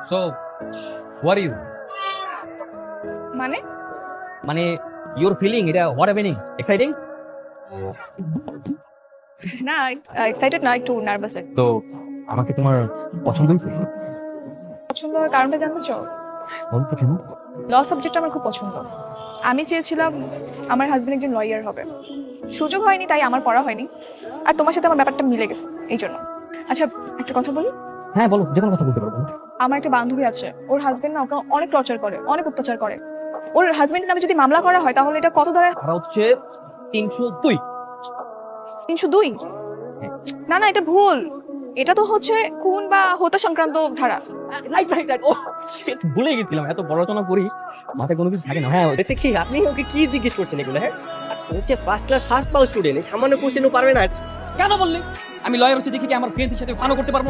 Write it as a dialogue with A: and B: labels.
A: So, what are you?
B: মানে
A: মানে your feeling এটা what happening? Exciting?
B: না এক্সাইটেড না, একটু নার্ভাস।
A: তো আমাকে তোমার পছন্দ হয়েছে?
B: পছন্দ হওয়ার কারণটা জানতে চাও?
A: বলতে কেন?
B: ল সাবজেক্ট আমার খুব পছন্দ। আমি চেয়েছিলাম আমার হাজবেন্ড একজন লয়ার হবে, সুযোগ হয়নি তাই আমার পড়া হয়নি। আর তোমার সাথে আমার ব্যাপারটা মিলে গেছে এই জন্য। আচ্ছা একটা কথা বলি,
A: হ্যাঁ বলো, যে কোনো কথা বলতে পারবো।
B: আমার একটা বান্ধবী আছে, ওর হাজবেন্ড না ওকে অনেক টর্চার করে, অনেক অত্যাচার করে। ওর হাজবেন্ডের নামে যদি মামলা করা হয় তাহলে এটা কত ধরে?
A: তারা হচ্ছে 302।
B: 302? না না, এটা ভুল। এটা তো হচ্ছে খুন বা হত্যা সংক্রান্ত ধারা।
A: রাইট রাইট রাইট, ও shit, ভুলে গেছিলাম, এত পড়াশোনা করি মাথায় কোনো কিছু থাকে না। হ্যাঁ
C: হচ্ছে কি আপনি ওকে কি জিজ্ঞেস করছেন এগুলো? হ্যাঁ, ও হচ্ছে ফার্স্ট ক্লাস ফার্স্ট পাও স্টুডেন্ট, সামান্য কোশ্চেনও পারবে না।
A: কেন বললি? আমি লয়ার হচ্ছে দেখি কি আমার ফ্রেন্ডের সাথে ফানও করতে পারবো?